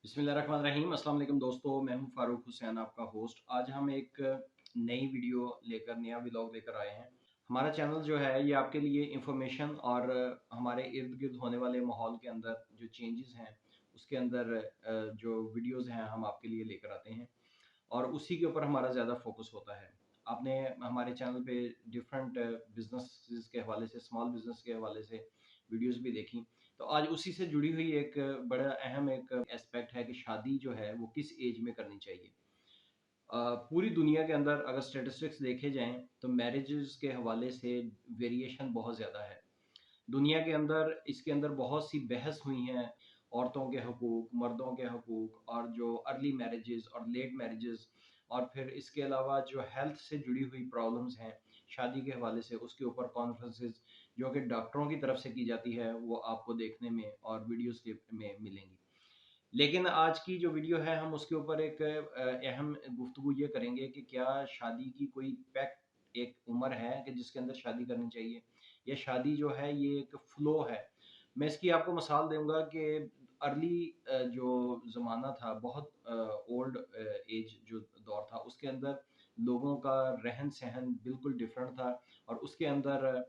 बिस्मिल्लाहिर्रहमानिर्रहीम। अस्सलाम वालेकुम दोस्तों, मैं हूं फारूक हुसैन, आपका होस्ट। आज हम एक नई वीडियो लेकर नया व्लॉग लेकर आए हैं। हमारा चैनल जो है ये आपके लिए इंफॉर्मेशन और हमारे इर्द गिर्द होने वाले माहौल के अंदर जो चेंजेस हैं उसके अंदर जो वीडियोस हैं हम आपके लिए लेकर आते हैं और उसी के ऊपर हमारा ज़्यादा फोकस होता है। आपने हमारे चैनल पे डिफरेंट बिजनेस के हवाले से, स्मॉल बिजनेस के हवाले से वीडियोस भी देखी। तो आज उसी से जुड़ी हुई एक बड़ा अहम एक एस्पेक्ट है कि शादी जो है वो किस एज में करनी चाहिए। पूरी दुनिया के अंदर अगर स्टेटिस्टिक्स देखे जाएं तो मैरिजेस के हवाले से वेरिएशन बहुत ज़्यादा है। दुनिया के अंदर इसके अंदर बहुत सी बहस हुई हैं, औरतों के हकूक़, मर्दों के हकूक़ और जो अर्ली मैरिजेज़ और लेट मैरिजेज़ और फिर इसके अलावा जो हेल्थ से जुड़ी हुई प्रॉब्लम्स हैं, शादी के हवाले से उसके ऊपर कॉन्फ्रेंसेस जो कि डॉक्टरों की तरफ से की जाती है, वो आपको देखने में और वीडियोज़ के में मिलेंगी। लेकिन आज की जो वीडियो है हम उसके ऊपर एक अहम गुफ्तगू ये करेंगे कि क्या शादी की कोई पैक्ट एक उम्र है कि जिसके अंदर शादी करनी चाहिए या शादी जो है ये एक फ़्लो है। मैं इसकी आपको मिसाल दूँगा कि अर्ली जो ज़माना था बहुत ओल्ड एज जो दौर था उसके अंदर लोगों का रहन-सहन बिल्कुल डिफरेंट था और उसके अंदर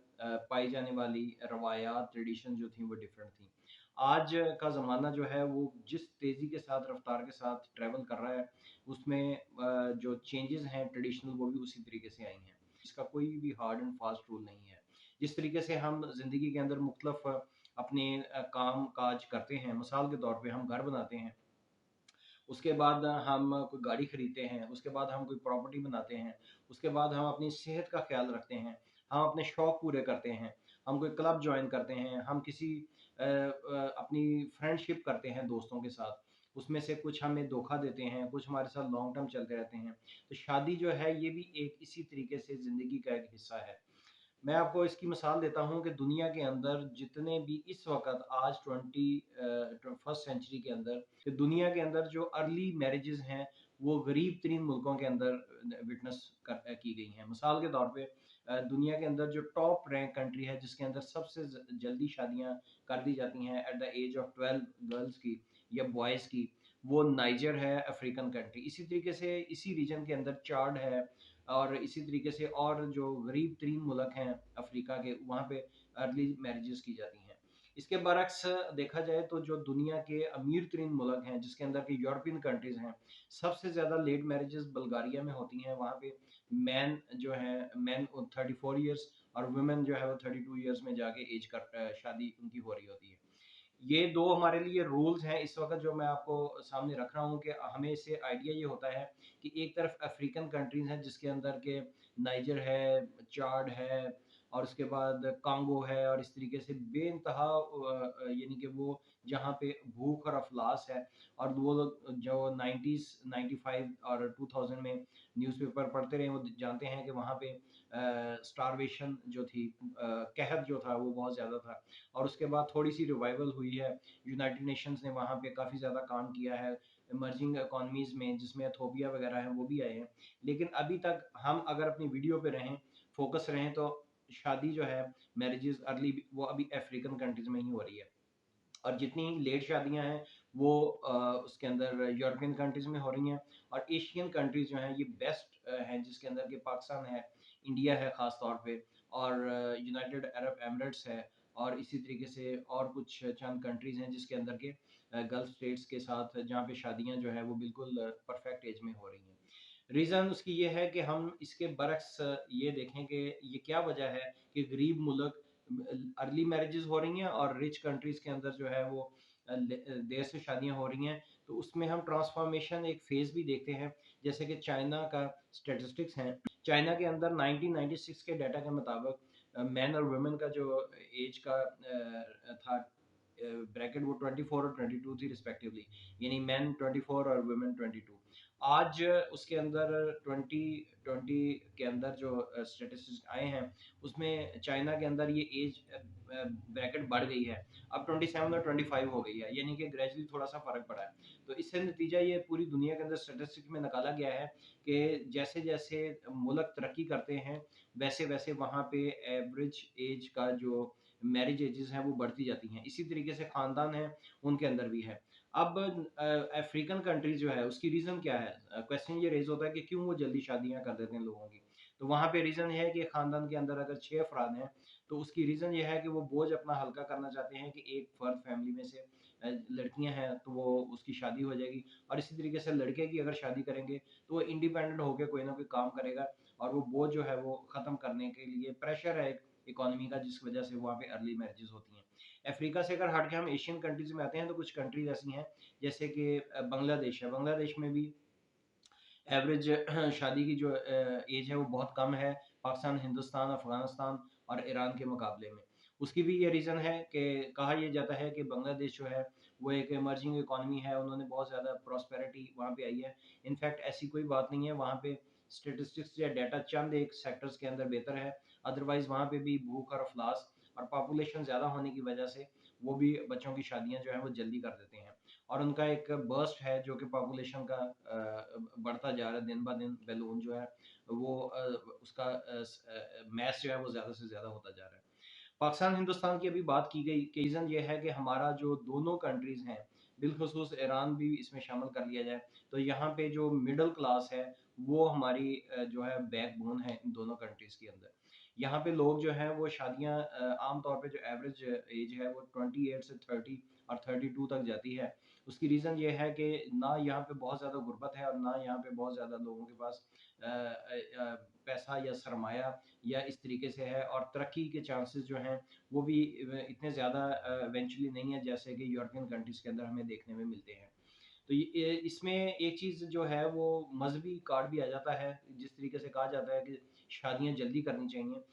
पाई जाने वाली रवायात, ट्रेडिशन जो थी वो डिफरेंट थी। आज का ज़माना जो है वो जिस तेज़ी के साथ रफ़्तार के साथ ट्रैवल कर रहा है, उसमें जो चेंजेज़ हैं ट्रेडिशनल वो भी उसी तरीके से आई हैं। इसका कोई भी हार्ड एंड फास्ट रूल नहीं है। जिस तरीके से हम ज़िंदगी के अंदर मुख्तलिफ़ अपने काम-काज करते हैं, मिसाल के तौर पे हम घर बनाते हैं, उसके बाद हम कोई गाड़ी खरीदते हैं, उसके बाद हम कोई प्रॉपर्टी बनाते हैं, उसके बाद हम अपनी सेहत का ख़्याल रखते हैं, हम अपने शौक पूरे करते हैं, हम कोई क्लब जॉइन करते हैं, हम किसी अपनी फ्रेंडशिप करते हैं दोस्तों के साथ, उसमें से कुछ हमें धोखा देते हैं, कुछ हमारे साथ लॉन्ग टर्म चलते रहते हैं। तो शादी जो है ये भी एक इसी तरीके से ज़िंदगी का एक हिस्सा है। मैं आपको इसकी मिसाल देता हूँ कि दुनिया के अंदर जितने भी इस वक़्त आज 21st सेंचुरी के अंदर कि दुनिया के अंदर जो अर्ली मैरिजेज़ हैं, वो गरीब तरीन मुल्कों के अंदर विटनेस की गई हैं। मिसाल के तौर पे दुनिया के अंदर जो टॉप रैंक कंट्री है, जिसके अंदर सबसे जल्दी शादियाँ कर दी जाती हैं at the age of 12 girls की या बॉयज़ की, वो नाइजर है, अफ्रीकन कंट्री। इसी तरीके से इसी रीजन के अंदर चाड है और इसी तरीके से और जो गरीब तरीन मुल्क हैं अफ्रीका के, वहाँ पे अर्ली मैरिजेस की जाती हैं। इसके बरक्स देखा जाए तो जो दुनिया के अमीर तरीन मुल्क हैं, जिसके अंदर के यूरोपियन कंट्रीज़ हैं, सबसे ज़्यादा लेट मैरिजेस बल्गारिया में होती हैं। वहाँ पे मैन 34 ईयर्स और वुमेन जो है वो 32 ईयर्स में जाके शादी उनकी हो रही होती है। ये 2 हमारे लिए रूल्स हैं इस वक़्त जो मैं आपको सामने रख रहा हूँ कि हमें इससे आइडिया ये होता है कि एक तरफ अफ्रीकन कंट्रीज़ हैं जिसके अंदर के नाइजर है, चाड है और उसके बाद कांगो है और इस तरीके से बेइंतहा यानी कि वो जहाँ पे भूख और अफ़लास है और वो लोग जो 90s 95 और 2000 में न्यूज़पेपर पढ़ते रहे, वो जानते हैं कि वहाँ पे स्टारवेशन जो थी, कहत जो था वो बहुत ज़्यादा था। और उसके बाद थोड़ी-सी रिवाइवल हुई है। यूनाइटेड नेशंस ने वहाँ पे काफ़ी ज़्यादा काम किया है, इमर्जिंग इकोनॉमीज़ में जिसमें इथोपिया वगैरह हैं वो भी आए हैं। लेकिन अभी तक हम अगर अपनी वीडियो पे रहें, फ़ोकस रहें तो शादी जो है मैरिजेज़ अर्ली वो अभी अफ्रीकन कंट्रीज़ में ही हो रही है। और जितनी लेट शादियाँ हैं वो उसके अंदर यूरोपियन कंट्रीज़ में हो रही हैं और एशियन कंट्रीज़ जो हैं ये बेस्ट हैं जिसके अंदर कि पाकिस्तान है, इंडिया है ख़ास तौर पे और यूनाइटेड अरब एमिरेट्स है और इसी तरीके से और कुछ चंद कंट्रीज़ हैं जिसके अंदर के गल्फ़ स्टेट्स के साथ जहाँ पे शादियाँ जो है वो बिल्कुल परफ़ेक्ट एज में हो रही हैं। रीज़न उसकी ये है कि हम इसके बरक्स ये देखें कि ये क्या वजह है कि गरीब मुल्क अर्ली मैरिजेज़ हो रही हैं और रिच कंट्रीज़ के अंदर जो है वो देर से शादियाँ हो रही हैं। तो उसमें हम ट्रांसफ़ॉर्मेशन एक फ़ेज़ भी देखते हैं, जैसे कि चाइना का स्टैटिस्टिक्स हैं। चाइना के अंदर 1996 के डाटा के मुताबिक मेन और वुमेन का जो ऐज का था ब्रैकेट वो 24 और 22 थी रिस्पेक्टिवली, यानी मेन 24 और वुमेन 22। आज उसके अंदर 2020 के अंदर जो स्टैटिस्टिक्स आए हैं, उसमें चाइना के अंदर ये एज ब्रैकेट बढ़ गई है। अब 27 और 25 हो गई है, यानी कि ग्रेजुअली थोड़ा-सा फ़र्क पड़ा है। तो इससे नतीजा ये पूरी दुनिया के अंदर स्टैटिस्टिक्स में निकाला गया है कि जैसे-जैसे मुल्क तरक्की करते हैं, वैसे-वैसे वहाँ पे एवरेज ऐज का जो मैरिज एजेस हैं वो बढ़ती जाती हैं। इसी तरीके से ख़ानदान हैं, उनके अंदर भी है। अब अफ्रीकन कंट्रीज जो है उसकी रीज़न क्या है? क्वेश्चन ये रेज़ होता है कि क्यों वो जल्दी शादियाँ कर देते हैं लोगों की। तो वहाँ पे रीज़न ये है कि ख़ानदान के अंदर अगर 6 अफ़राद हैं, तो उसकी रीज़न ये है कि वो बोझ अपना हल्का करना चाहते हैं कि एक फ़र्द फैमिली में से लड़कियाँ हैं तो वो उसकी शादी हो जाएगी, और इसी तरीके से लड़के की अगर शादी करेंगे तो वो इंडिपेंडेंट होके कोई ना कोई काम करेगा, और वो बोझ जो है वो ख़त्म करने के लिए प्रेशर है इकोनॉमी का, जिस वज़ह से वहाँ पे अर्ली मैरिजेज़ होती हैं। अफ्रीका से अगर हट के हम एशियन कंट्रीज़ में आते हैं तो कुछ कंट्रीज़ ऐसी हैं जैसे कि बांग्लादेश है। बांग्लादेश में भी एवरेज शादी की जो एज है वो बहुत कम है पाकिस्तान, हिंदुस्तान, अफ़गानिस्तान और ईरान के मुकाबले में। उसकी भी ये रीज़न है कि कहा ये जाता है कि बांग्लादेश जो है वो एक इमर्जिंग इकॉनमी है, उन्होंने बहुत ज़्यादा प्रॉस्पेरिटी वहाँ पे आई है। इनफैक्ट ऐसी कोई बात नहीं है, वहाँ पे स्टैटिस्टिक्स या डाटा चंद एक सेक्टर्स के अंदर बेहतर है, अदरवाइज़ वहाँ पे भी भूख और अफ़लास और पॉपुलेशन ज़्यादा होने की वजह से वो भी बच्चों की शादियाँ जो हैं वो जल्दी कर देते हैं। और उनका एक बर्स्ट है जो कि पॉपुलेशन का बढ़ता जा रहा है दिन ब दिन, बैलून जो है वो उसका मैस जो है वो ज़्यादा से ज़्यादा होता जा रहा है। पाकिस्तान, हिंदुस्तान की अभी बात की गई कि रीज़न ये है कि हमारा जो दोनों कंट्रीज़ हैं, बिलख़ुसूस ईरान भी इसमें शामिल कर लिया जाए, तो यहाँ पे जो मिडल क्लास है, वो हमारी जो है बैकबोन है इन दोनों कंट्रीज़ के अंदर। यहाँ पे लोग जो हैं वो शादियाँ आम तौर पे जो एवरेज एज है वो 28 से 30 और 32 तक जाती है। उसकी रीज़न ये है कि ना यहाँ पे बहुत ज़्यादा गुर्बत है और ना यहाँ पे बहुत ज़्यादा लोगों के पास पैसा या सरमाया या इस तरीके से है, और तरक्की के चांसेस जो हैं वो भी इतने ज़्यादा इवेंचुअली नहीं है जैसे कि यूरोपियन कंट्रीज़ के अंदर हमें देखने में मिलते हैं। तो ये इसमें एक चीज़ जो है वो मज़हबी कार्ड भी आ जाता है, जिस तरीके से कहा जाता है कि शादियाँ जल्दी करनी चाहिए।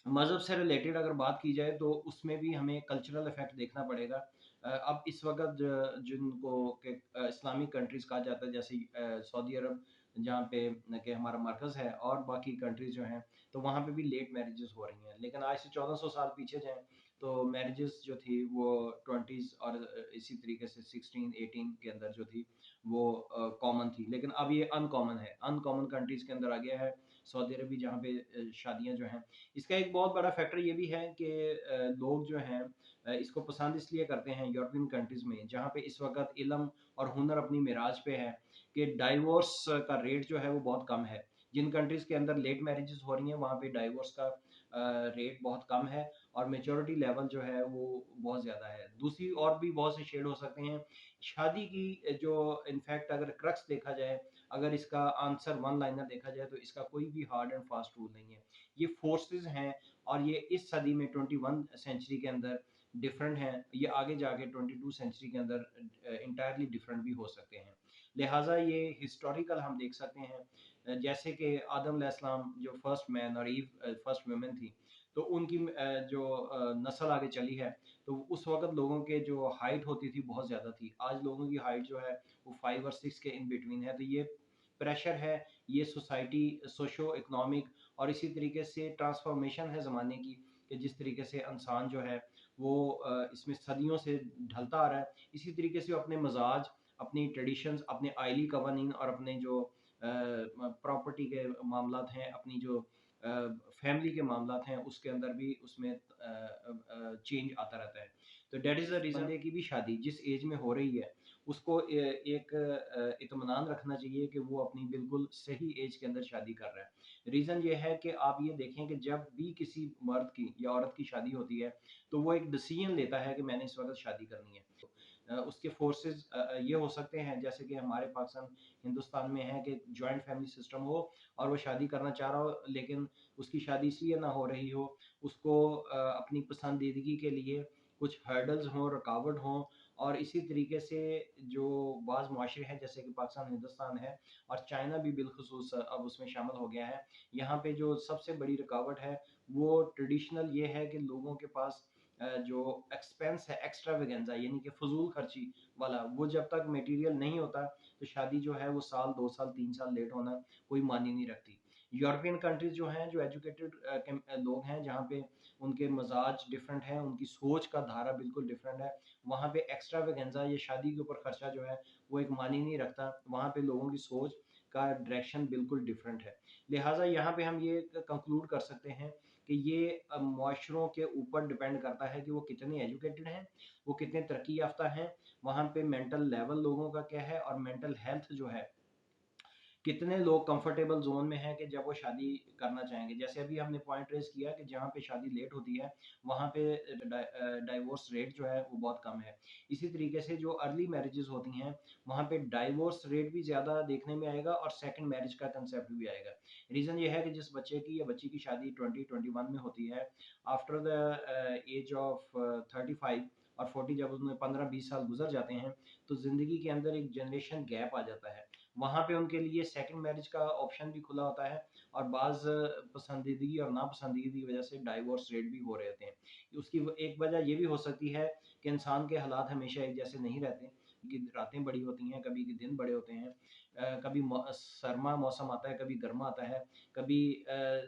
मज़हब से रिलेटेड अगर बात की जाए तो उसमें भी हमें कल्चरल इफ़ेक्ट देखना पड़ेगा। अब इस वक़्त जिनको के इस्लामिक कंट्रीज़ कहा जाता है, जैसे सऊदी अरब जहाँ पे कि हमारा मरकज़ है, और बाकी कंट्रीज़ जो हैं, तो वहाँ पे भी लेट मैरेजेज़ हो रही हैं। लेकिन आज से 1400 साल पीछे जाएँ तो मैरेजेज़ जो थी वो 20s और इसी तरीके से 16-18 के अंदर जो थी वो कॉमन थी। लेकिन अब ये अनकॉमन है। अनकॉमन कंट्रीज़ के अंदर आ गया है सऊदी अरब भी, जहाँ पे शादियाँ जो हैं, इसका एक बहुत बड़ा फैक्टर ये भी है कि लोग जो हैं इसको पसंद इसलिए करते हैं यूरोपियन कंट्रीज़ में, जहाँ पे इस वक़्त इल्म और हुनर अपनी मेराज पे है, कि डाइवोर्स का रेट जो है वो बहुत कम है। जिन कंट्रीज़ के अंदर लेट मैरेजेज़ हो रही हैं, वहाँ पे डाइवोर्स का रेट बहुत कम है और मैच्योरिटी लेवल जो है वो बहुत ज़्यादा है। दूसरी और भी बहुत से शेड हो सकते हैं। शादी की जो इनफैक्ट अगर क्रक्स देखा जाए, अगर इसका आंसर वन लाइनर देखा जाए, तो इसका कोई भी हार्ड एंड फास्ट रूल नहीं है। ये फोर्सेस हैं, और ये इस सदी में 21 सेंचुरी के अंदर डिफरेंट हैं, ये आगे जाके 22 सेंचुरी के अंदर इंटायरली डिफरेंट भी हो सकते हैं। लिहाजा ये हिस्टोरिकल हम देख सकते हैं, जैसे कि आदम अलैहिस्सलाम जो फर्स्ट मैन और ईव फर्स्ट वुमेन थी, तो उनकी जो नस्ल आगे चली है, तो उस वक़्त लोगों के जो हाइट होती थी बहुत ज़्यादा थी। आज लोगों की हाइट जो है वो 5 और 6 के इन बिटवीन है, तो ये प्रेशर है, ये सोसाइटी सोशो इकोनॉमिक और इसी तरीके से ट्रांसफॉर्मेशन है ज़माने की, कि जिस तरीके से इंसान जो है वो इसमें सदियों से ढलता आ रहा है। इसी तरीके से वो अपने मज़ाज, अपनी ट्रेडिशंस, अपने आइली कवानीन और अपने जो प्रॉपर्टी के मामलात हैं, अपनी जो फैमिली के मामलात हैं, उसके अंदर भी उसमें चेंज आता रहता है। तो दैट इज़ द रीज़न बंदे की भी शादी जिस एज में हो रही है, उसको एक इत्मीनान रखना चाहिए कि वो अपनी बिल्कुल सही एज के अंदर शादी कर रहा है। रीज़न ये है कि आप ये देखें कि जब भी किसी मर्द की या औरत की शादी होती है, तो वो एक डिसीजन लेता है कि मैंने इस वक़्त शादी करनी है। उसके फोर्सेस ये हो सकते हैं जैसे कि हमारे पाकिस्तान, हिंदुस्तान में है कि जॉइंट फैमिली सिस्टम हो और वो शादी करना चाह रहा हो, लेकिन उसकी शादी इसलिए ना हो रही हो, उसको अपनी पसंदीदगी के लिए कुछ हर्डल्स हों, रुकावट हों, और इसी तरीके से जो बाज़ मुआशरे हैं जैसे कि पाकिस्तान, हिंदुस्तान है, और चाइना भी बिलख़ुसूस अब उसमें शामिल हो गया है। यहाँ पे जो सबसे बड़ी रुकावट है वो ट्रेडिशनल ये है कि लोगों के पास जो एक्सपेंस है एक्स्ट्रावेगेंजा यानी कि फ़ुज़ूल खर्ची वाला, वो जब तक मटीरियल नहीं होता, तो शादी जो है वो साल, 2 साल, 3 साल लेट होना कोई मायने नहीं रखती। यूरोपियन कंट्रीज़ जो हैं, जो एजुकेटेड लोग हैं, जहाँ पे उनके मज़ाज डिफरेंट हैं, उनकी सोच का धारा बिल्कुल डिफरेंट है। वहाँ पे एक्स्ट्रावेगेंजा या शादी के ऊपर खर्चा जो है, वो एक मायने नहीं रखता। वहाँ पे लोगों की सोच का डायरेक्शन बिल्कुल डिफरेंट है। लिहाज़ा यहाँ पे हम ये कंक्लूड कर सकते हैं कि ये मुआशरों के ऊपर डिपेंड करता है कि वो कितने एजुकेटेड हैं, वो कितने तरक्की याफ्ता हैं, वहाँ पे मेंटल लेवल लोगों का क्या है और मेंटल हेल्थ जो है कितने लोग कंफर्टेबल ज़ोन में हैं कि जब वो शादी करना चाहेंगे। जैसे अभी हमने पॉइंट रेज़ किया कि जहाँ पे शादी लेट होती है, वहाँ पे डाइवोर्स रेट जो है वो बहुत कम है। इसी तरीके से जो अर्ली मैरेजेज़ होती हैं, वहाँ पे डाइवोर्स रेट भी ज़्यादा देखने में आएगा और सेकंड मैरेज का कंसेप्ट भी आएगा। रीज़न ये है कि जिस बच्चे की या बच्ची की शादी 20-21 में होती है, आफ्टर द एज ऑफ 35 और 40 जब उसमें 15-20 साल गुज़र जाते हैं, तो ज़िंदगी के अंदर एक जनरेशन गैप आ जाता है। वहाँ पे उनके लिए सेकंड मैरिज का ऑप्शन भी खुला होता है और बाज़ पसंदीदगी और नापसंदीदगी की वजह से डाइवोर्स रेट भी हो रहे होते हैं। उसकी एक वजह ये भी हो सकती है कि इंसान के हालात हमेशा एक जैसे नहीं रहते, कि रातें बड़ी होती हैं, कभी के दिन बड़े होते हैं। कभी सरमा मौसम आता है, कभी गर्मा आता है, कभी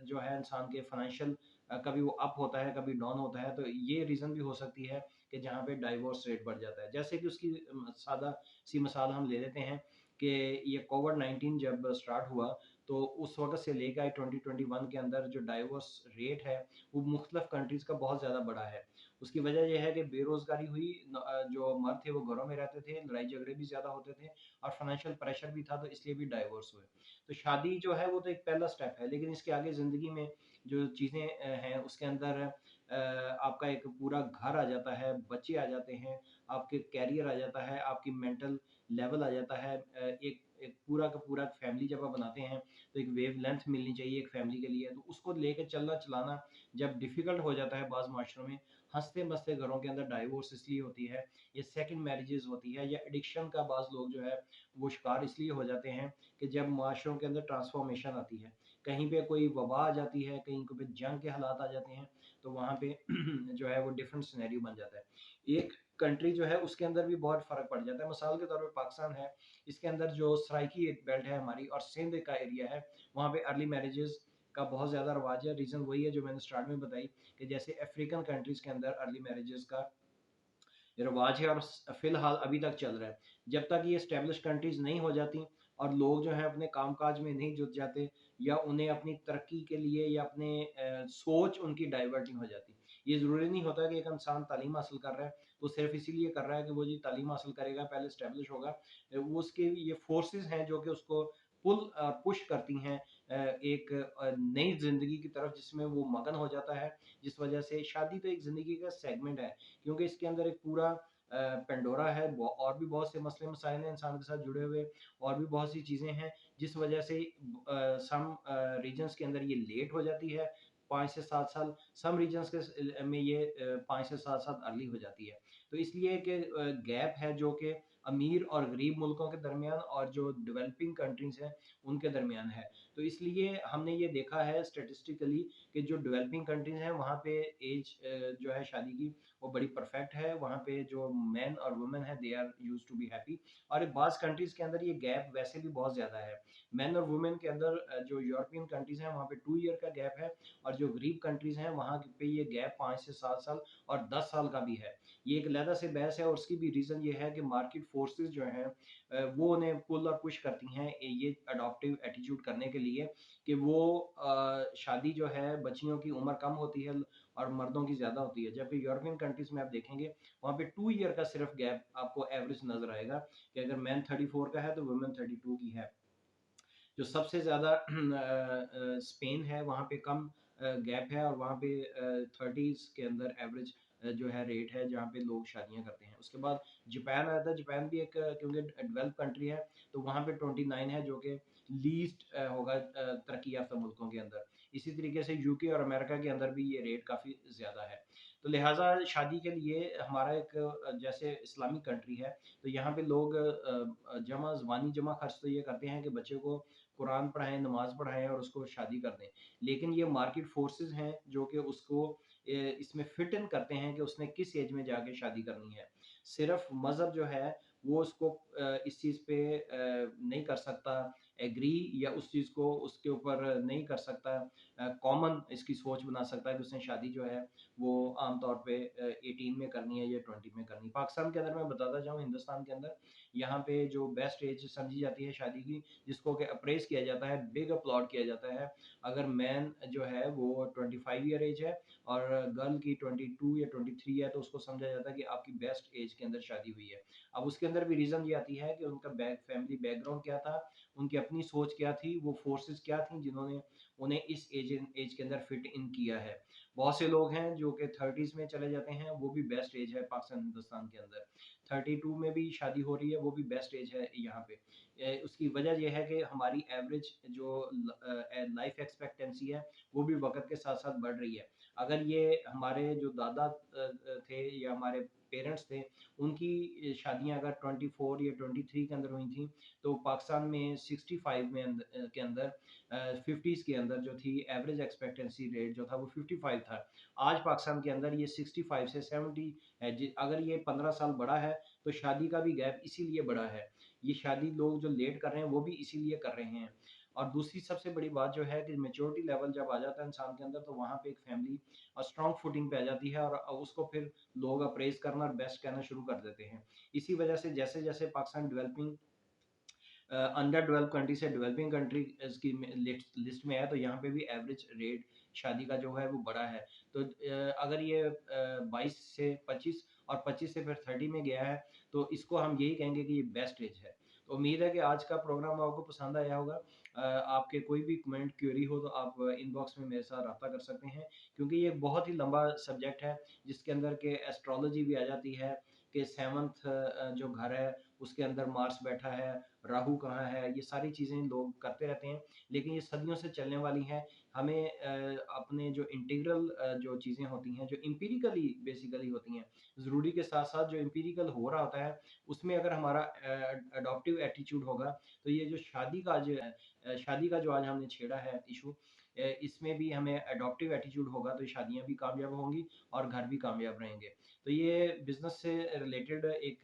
जो है इंसान के फाइनेंशियल कभी वो अप होता है, कभी डाउन होता है। तो ये रीज़न भी हो सकती है कि जहाँ पे डाइवोर्स रेट बढ़ जाता है। जैसे कि उसकी सादा सी मिसाल हम ले लेते हैं कि ये कोविड-19 जब स्टार्ट हुआ, तो उस वक़्त से लेकर 2021 के अंदर जो डाइवोर्स रेट है, वो मुख्तलिफ़ कंट्रीज़ का बहुत ज़्यादा बढ़ा है। उसकी वजह ये है कि बेरोज़गारी हुई, जो मर्द थे वो घरों में रहते थे, लड़ाई-झगड़े भी ज़्यादा होते थे और फाइनेंशियल प्रेशर भी था, तो इसलिए भी डाइवोर्स हुए। तो शादी जो है वो तो एक पहला स्टेप है, लेकिन इसके आगे ज़िंदगी में जो चीज़ें हैं उसके अंदर आपका एक पूरा घर आ जाता है, बच्चे आ जाते हैं, आपके करियर आ जाता है, आपकी मेंटल लेवल आ जाता है। एक एक पूरा का पूरा फैमिली जब आप बनाते हैं, तो एक वेवलेंथ मिलनी चाहिए एक फैमिली के लिए, तो उसको लेके चलना-चलाना जब डिफ़िकल्ट हो जाता है बाज़ माशरों में, हँसते-मसते घरों के अंदर डाइवोर्स इसलिए होती है, ये सेकंड मैरेजेज़ होती है या एडिक्शन का बाज़ लोग जो है, वो शिकार इसलिए हो जाते हैं कि जब माशरों के अंदर ट्रांसफ़ॉर्मेशन आती है। कहीं पे कोई वबा आ जाती है, कहीं पे जंग के हालात आ जाते हैं, तो वहाँ पे जो है वो डिफरेंट सिनेरियो बन जाता है। एक कंट्री जो है उसके अंदर भी बहुत फ़र्क पड़ जाता है। मिसाल के तौर पे पाकिस्तान है, इसके अंदर जो सराइकी एक बेल्ट है हमारी और सिंध का एरिया है, वहाँ पे अर्ली मैरेजेज़ का बहुत ज़्यादा रवाज है। रीज़न वही है जो मैंने स्टार्ट में बताई कि जैसे अफ्रीकन कंट्रीज़ के अंदर अर्ली मैरेजेज़ का रिवाज है और फिलहाल अभी तक चल रहा है। जब तक ये एस्टेब्लिश कंट्रीज़ नहीं हो जाती और लोग जो हैं अपने काम-काज में नहीं जुट जाते या उन्हें अपनी तरक्की के लिए या अपने सोच उनकी डाइवर्ट नहीं हो जाती। ये ज़रूरी नहीं होता कि एक इंसान तालीम हासिल कर रहा है, तो सिर्फ़ इसीलिए कर रहा है कि वो जी तालीम हासिल करेगा, पहले एस्टेब्लिश होगा। वो उसके ये फोर्सेस हैं जो कि उसको पुल पुश करती हैं एक नई ज़िंदगी की तरफ जिसमें वो मगन हो जाता है, जिस वजह से शादी तो एक ज़िंदगी का सेगमेंट है। क्योंकि इसके अंदर एक पूरा पेंडोरा है, और भी बहुत से मसले मसाइल हैं इंसान के साथ जुड़े हुए, और भी बहुत सी चीज़ें हैं जिस वजह से सम रीजन्स के अंदर ये लेट हो जाती है 5 से 7 साल, सम रीजन्स के में ये 5 से 7 साल अर्ली हो जाती है। तो इसलिए कि गैप है जो कि अमीर और गरीब मुल्कों के दरमियान और जो डेवलपिंग कंट्रीज़ हैं उनके दरमियान है। तो इसलिए हमने ये देखा है स्टैटिस्टिकली कि जो डेवलपिंग कंट्रीज़ हैं वहाँ पे एज जो है शादी की वो बड़ी परफेक्ट है। वहाँ पे जो मेन और वुमेन है they are used to be happy. और बाज़ कंट्रीज़ के अंदर ये गैप वैसे भी बहुत ज़्यादा है। मेन और वुमेन के अंदर जो यूरोपियन कंट्रीज़ हैं वहाँ पे 2 ईयर का गैप है और जो गरीब कंट्रीज़ हैं वहाँ पे ये गैप 5 से 7 साल और 10 साल का भी है। ये एक अलहदा से बहस है और उसकी भी रीज़न ये है कि मार्केट फोर्सेस जो हैं वो उन्हें पुल और पुश करती हैं ये अडॉप्टिव एटीट्यूड करने के लिए कि वो शादी जो है बच्चियों की उम्र कम होती है और मर्दों की ज़्यादा होती है। जबकि यूरोपियन कंट्रीज़ में आप देखेंगे वहाँ पे 2 ईयर का सिर्फ़ गैप आपको एवरेज नज़र आएगा कि अगर मैन 34 का है तो वुमेन 32 की है। जो सबसे ज़्यादा स्पेन है वहाँ पे कम गैप है और वहाँ पे 30s के अंदर एवरेज जो है रेट है जहाँ पे लोग शादियाँ करते हैं। उसके बाद जापान आया था, जापान भी एक क्योंकि डेवलप्ड कंट्री है तो वहाँ पे 29 है जो कि लीस्ट होगा तरक्की याफ़्ता मुल्कों के अंदर। इसी तरीके से यूके और अमेरिका के अंदर भी ये रेट काफ़ी ज़्यादा है। तो लिहाज़ा शादी के लिए हमारा एक जैसे इस्लामिक कंट्री है तो यहाँ पे लोग जमा ज़बानी जमा खर्च तो ये करते हैं कि बच्चे को कुरान पढ़ाएँ, नमाज़ पढ़ाएँ और उसको शादी कर दें। लेकिन ये मार्केट फोर्सेस हैं जो कि उसको इसमें फिट इन करते हैं कि उसने किस एज में जाके शादी करनी है। सिर्फ़ मज़हब जो है वो उसको इस चीज़ पे नहीं कर सकता, एग्री या उस चीज़ को उसके ऊपर नहीं कर सकता, कॉमन इसकी सोच बना सकता है कि उसने शादी जो है वो आमतौर पे 18 में करनी है या 20 में करनी है। पाकिस्तान के अंदर मैं बताता जाऊँ, हिंदुस्तान के अंदर यहाँ पे जो बेस्ट एज समझी जाती है शादी की, जिसको कि अप्रेज़ किया जाता है, बिग अपलॉड किया जाता है, अगर मैन जो है वो 25 ईयर एज है और गर्ल की 22 या 23 है, तो उसको समझा जाता है कि आपकी बेस्ट एज के अंदर शादी हुई है। अब उसके अंदर भी रीज़न ये आती है कि उनका फैमिली बैकग्राउंड क्या था, उनकी अपनी सोच क्या थी, वो फोर्सेस क्या थी जिन्होंने उन्हें इस एज के अंदर फिट इन किया है। बहुत से लोग हैं जो कि 30s में चले जाते हैं, वो भी बेस्ट एज है पाकिस्तान हिंदुस्तान के अंदर। 32 में भी शादी हो रही है, वो भी बेस्ट एज है यहाँ पे। उसकी वजह ये है कि हमारी एवरेज जो लाइफ एक्सपेक्टेंसी है, वो भी वक़्त के साथ-साथ बढ़ रही है। अगर ये हमारे जो दादा थे या हमारे पेरेंट्स थे, उनकी शादियाँ अगर 24 या 23 के अंदर हुई थी, तो पाकिस्तान में 65 में के अंदर 50s के अंदर जो थी एवरेज एक्सपेक्टेंसी रेट जो था वो 55 था। आज पाकिस्तान के अंदर ये 65 से 70 है। अगर ये 15 साल बढ़ा है, तो शादी का भी गैप इसीलिए बढ़ा है। ये शादी लोग जो लेट कर रहे हैं वो भी इसीलिए कर रहे हैं। और दूसरी सबसे बड़ी बात जो है कि मैच्योरिटी लेवल जब आ जाता है इंसान के अंदर, तो वहाँ पे एक फैमिली स्ट्रॉन्ग फुटिंग पे आ जाती है और उसको फिर लोग अप्रेज़ करना और बेस्ट कहना शुरू कर देते हैं। इसी वजह से जैसे-जैसे Pakistan developing under developed country से डेवलपिंग कंट्री इसकी लिस्ट लिस्ट में है, तो यहाँ पे भी एवरेज रेट शादी का जो है वो बड़ा है। तो अगर ये 22 से 25 और 25 से फिर 30 में गया है, तो इसको हम यही कहेंगे कि ये बेस्ट एज है। तो उम्मीद है कि आज का प्रोग्राम आपको पसंद आया होगा। आपके कोई भी कमेंट क्वेरी हो तो आप इनबॉक्स में मेरे साथ राब्ता कर सकते हैं, क्योंकि ये बहुत ही लंबा सब्जेक्ट है, जिसके अंदर के एस्ट्रोलॉजी भी आ जाती है कि 7th जो घर है उसके अंदर मार्स बैठा है, राहु कहाँ है, ये सारी चीज़ें लोग करते रहते हैं, लेकिन ये सदियों से चलने वाली हैं। हमें अपने जो इंटीग्रल जो चीज़ें होती हैं, जो एम्पिरिकली बेसिकली होती हैं, ज़रूरी के साथ-साथ जो एम्पिरिकल हो रहा होता है, उसमें अगर हमारा एडॉप्टिव एटीट्यूड होगा, तो ये जो शादी का जो आज हमने छेड़ा है इश्यू, इसमें भी हमें एडॉप्टिव एटीट्यूड होगा, तो शादियाँ भी कामयाब होंगी और घर भी कामयाब रहेंगे। तो ये बिज़नेस से रिलेटेड एक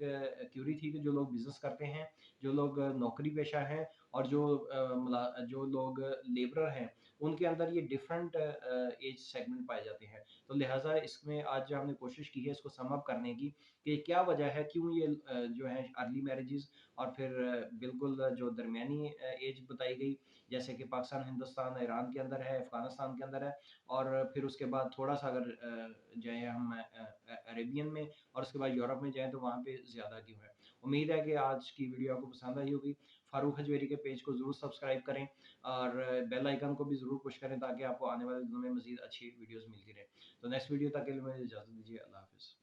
क्यूरी थी कि जो लोग बिज़नेस करते हैं, जो लोग नौकरी पेशा हैं और जो लोग लेबरर हैं, उनके अंदर ये डिफरेंट एज सेगमेंट पाए जाते हैं। तो लिहाज़ा इसमें आज जो हमने कोशिश की है इसको सम अप करने की कि क्या वजह है, क्यों ये जो है अर्ली मैरेजेस और फिर बिल्कुल जो दरमियानी एज बताई गई, जैसे कि पाकिस्तान, हिंदुस्तान, ईरान के अंदर है, अफ़गानिस्तान के अंदर है, और फिर उसके बाद थोड़ा-सा अगर जाएँ हम अरेबियन में और उसके बाद यूरोप में जाएँ तो वहाँ पे ज़्यादा क्यों है। उम्मीद है कि आज की वीडियो आपको पसंद आई होगी। फारूक हजवेरी के पेज को ज़रूर सब्सक्राइब करें और बेल आइकन को भी ज़रूर पुश करें, ताकि आपको आने वाले दिनों में मज़ीद अच्छी वीडियोज़ मिलती रहें। तो नेक्स्ट वीडियो तक के लिए मुझे इजाज़त दीजिए। अल्लाह हाफ़िज़।